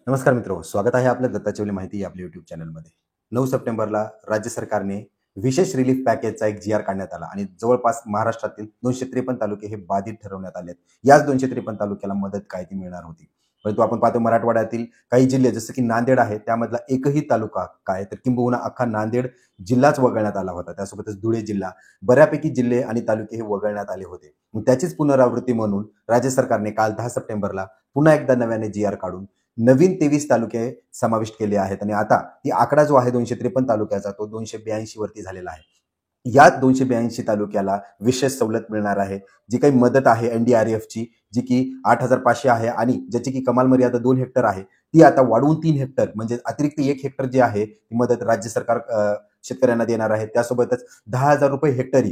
नमस्कार मित्रो, स्वागत आहे आपल्या दत्ताचेवली माहिती या आपल्या यूट्यूब चॅनलमध्ये. 9 सप्टेंबरला राज्य सरकारने विशेष रिलीफ पॅकेजचा एक जी आर काढण्यात आला आणि जवळपास महाराष्ट्रातील 253 तालुके हे बाधित ठरवण्यात आले. याच 253 तालुक्याला मदत काय ती मिळणार होती. परंतु आपण पाहतो मराठवाड्यातील काही जिल्हे जसं की नांदेड आहे, त्यामधला एकही तालुका काय तर किंबहुना अख्खा नांदेड जिल्हाच वगळण्यात आला होता. त्यासोबतच धुळे जिल्हा, बऱ्यापैकी जिल्हे आणि तालुके हे वगळण्यात आले होते. मग त्याचीच पुनरावृत्ती म्हणून राज्य सरकारने काल 10 सप्टेंबरला पुन्हा एकदा नव्याने जी आर काढून नवीन 23 तालुके समाविष्ट केले आहेत आणि आता ती आकडा जो आहे 253 तालुक्याचा तो 282 वरती झालेला आहे. या 282 तालुक्याला विशेष सवलत मिळणार आहे. जी काही मदत आहे एनडीआरएफची, जी की 8,500 आहे आणि ज्याची की कमाल मर्यादा 2 हेक्टर आहे, ती आता वाढवून 3 हेक्टर म्हणजे अतिरिक्त 1 हेक्टर जे आहे ती मदत राज्य सरकार शेतकऱ्यांना देणार आहे. त्यासोबतच 10,000 रुपये हेक्टरी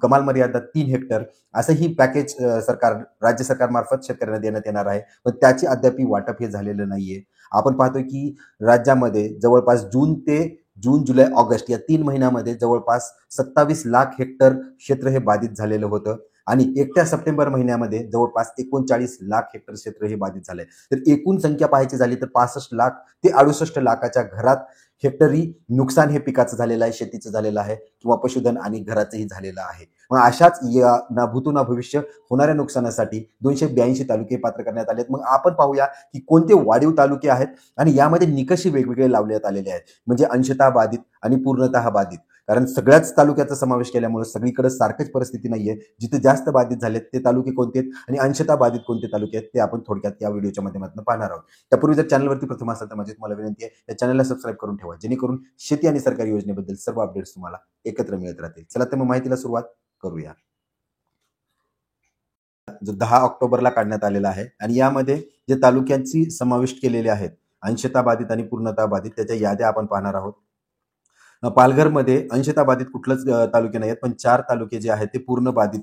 कमाल मर्यादा 3 हेक्टर असंही पॅकेज सरकार राज्य सरकारमार्फत शेतकऱ्यांना देण्यात येणार आहे. पण त्याची अद्याप वाटप हे झालेलं नाहीये. आपण पाहतोय की राज्यामध्ये जवळपास जून, जुलै, ऑगस्ट या 3 महिन्यामध्ये जवळपास 27 लाख हेक्टर क्षेत्र हे बाधित झालेलं होतं आणि एकट्या सप्टेंबर महिन्यामध्ये जवळपास 39 लाख हेक्टर क्षेत्र हे बाधित झालंय. तर एकूण संख्या पाहायची झाली तर 65 लाख ते 68 लाखाच्या घरात हेक्टरी नुकसान हे पिकाचं झालेलं आहे, शेतीचं झालेलं आहे किंवा पशुधन आणि घराचंही झालेलं आहे. मग अशाच ना भूतो ना भविष्य होणाऱ्या नुकसानासाठी 282 तालुके पात्र करण्यात आलेत. मग आपण पाहूया की कोणते वाढीव तालुके आहेत आणि यामध्ये निकषही वेगवेगळे लावण्यात आलेले आहेत. म्हणजे अंशतः बाधित आणि पूर्णतः बाधित. कारण सगळ्याच तालुक्याचा समावेश केल्यामुळे सगळीकडे सारखीच परिस्थिती नाहीये. जिथे जास्त बाधित झालेत ते तालुके कोणते आहेत आणि अंशतः बाधित कोणते तालुके आहेत ते आपण थोडक्यात या व्हिडिओच्या माध्यमातून पाहणार आहोत. त्यापूर्वी जर चॅनलवरती प्रथम असाल तर माझी तुम्हाला विनंती आहे या चॅनलला सबस्क्राईब करून ठेवा, जेणेकरून शेती आणि सरकारी योजनेबद्दल सर्व अपडेट्स तुम्हाला एकत्र मिळत राहतील. चला तर मग माहितीला सुरुवात करूया. जो 10 ऑक्टोबरला काढण्यात आलेला आहे आणि यामध्ये जे तालुक्यांची समाविष्ट केलेले आहेत अंशतः बाधित आणि पूर्णतः बाधित त्याच्या याद्या आपण पाहणार आहोत. पालघरमध्ये अंशतः बाधित कुठलंच तालुके नाही आहेत, पण 4 तालुके जे आहेत ते पूर्ण बाधित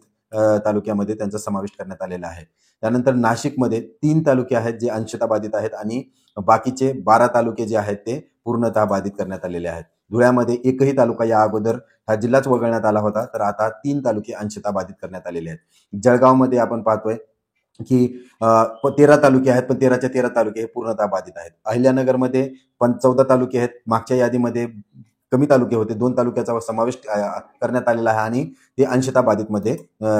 तालुक्यामध्ये त्यांचा समावेश करण्यात आलेला आहे. त्यानंतर नाशिकमध्ये 3 तालुके आहेत जे अंशतः बाधित आहेत आणि बाकीचे 12 तालुके जे आहेत ते पूर्णतः बाधित करण्यात आलेले आहेत. धुळ्यामध्ये एकही तालुका या अगोदर हा जिल्हाच वगळण्यात आला होता, तर आता 3 तालुके अंशतः बाधित करण्यात आलेले आहेत. जळगावमध्ये आपण पाहतोय की 13 तालुके आहेत, पण 13च्या 13 तालुके हे पूर्णतः बाधित आहेत. अहिल्यानगरमध्ये 14 तालुके आहेत. मागच्या यादीमध्ये कमी तालुके होते. 2 तालुक्याचा समावेश करण्यात आलेला आहे आणि ते अंशतः बाधितमध्ये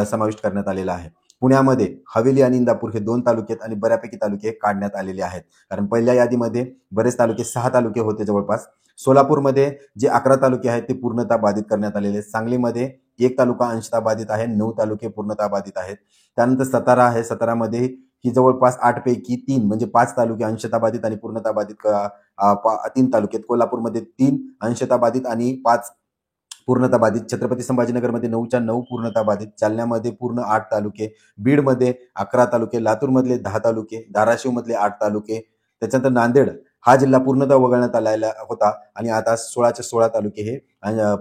समाविष्ट करण्यात आलेला आहे. पुण्यामध्ये हवेली आणि इंदापूर हे 2 तालुके आहेत आणि बऱ्यापैकी तालुके काढण्यात आलेले आहेत. कारण पहिल्या यादीमध्ये बरेच तालुके 6 तालुके होते जवळपास. सोलापूरमध्ये जे 11 तालुके आहेत ते पूर्णतः बाधित करण्यात आलेले आहेत. सांगलीमध्ये 1 तालुका अंशतः बाधित आहे, 9 तालुके पूर्णतः बाधित आहेत. त्यानंतर सातारा आहे. सातारामध्ये ही जवळपास 8 पैकी 3 म्हणजे 5 तालुके अंशतः बाधित आणि पूर्णतः बाधित 3 तालुके. कोल्हापूरमध्ये 3 अंशतः बाधित आणि 5 पूर्णतः बाधित. छत्रपती संभाजीनगरमध्ये 9च्या 9 पूर्णतः बाधित. जालन्यामध्ये पूर्ण 8 तालुके. बीडमध्ये 11 तालुके. लातूरमधले 10 तालुके. धाराशिवमधले 8 तालुके. त्याच्यानंतर नांदेड हा जिल्हा पूर्णतः वगळण्यात आलेला होता आणि आता 16च्या 16 तालुके हे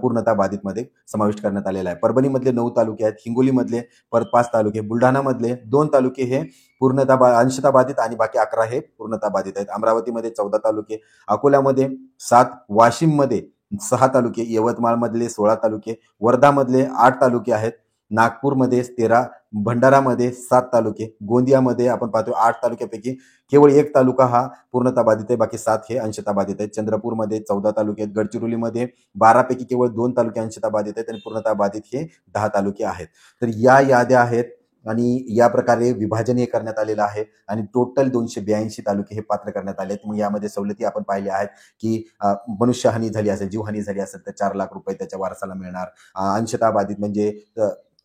पूर्णतः बाधितमध्ये समाविष्ट करण्यात आलेला आहे. परभणीमधले 9 तालुके आहेत. हिंगोलीमधले परत 5 तालुके. बुलढाणामधले 2 तालुके हे पूर्णतः अंशतः बाधित आणि बाकी 11 हे पूर्णतः बाधित आहेत. अमरावतीमध्ये 14 तालुके. अकोल्यामध्ये 7. वाशिममध्ये 6 तालुके. यवतमाळमधले 16 तालुके. वर्धामधले 8 तालुके आहेत. नागपूरमध्ये 13. भंडारामध्ये 7 तालुके. गोंदियामध्ये आपण पाहतो 8 तालुक्यापैकी केवळ 1 तालुका हा पूर्णतः बाधित आहे, बाकी 7 हे अंशतः बाधित आहेत. चंद्रपूरमध्ये 14 तालुके आहेत. गडचिरोलीमध्ये 12 पैकी केवळ 2 तालुके अंशतः बाधित आहेत आणि पूर्णतः बाधित हे 10 तालुके आहेत. तर या याद्या आहेत आणि या प्रकारे विभाजन हे करण्यात आलेलं आहे आणि टोटल 282 तालुके हे पात्र करण्यात आले आहेत. मग यामध्ये सवलती आपण पाहिल्या आहेत की मनुष्यहानी झाली असेल, जीवहानी झाली असेल तर 4 लाख रुपये त्याच्या वारसाला मिळणार. अंशतः बाधित म्हणजे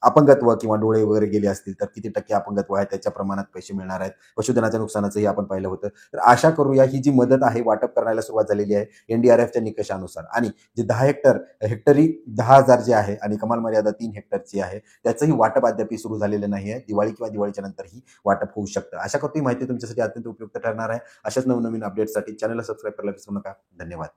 अपंगत्व किंवा डोळे वगैरे गेले असतील तर किती टक्के अपंगत्व आहे त्याच्या प्रमाणात पैसे मिळणार आहेत. पशुधनाच्या नुकसानाचंही आपण पाहिलं होतं. तर आशा करूया ही जी मदत आहे वाटप करायला सुरुवात झालेली आहे एनडीआरएफच्या निकषानुसार आणि जे 10 हेक्टरी 10,000 जे आहे आणि कमाल मर्यादा 3 हेक्टरची आहे त्याचंही वाटप अद्याप सुरू झालेलं नाही आहे. दिवाळी किंवा दिवाळीच्या नंतरही वाटप होऊ शकतं. आशा करतो ही माहिती तुमच्यासाठी अत्यंत उपयुक्त ठरणार आहे. अशाच नवनवीन अपडेट्ससाठी चॅनलला सबस्क्राईब करायला विसरू नका. धन्यवाद.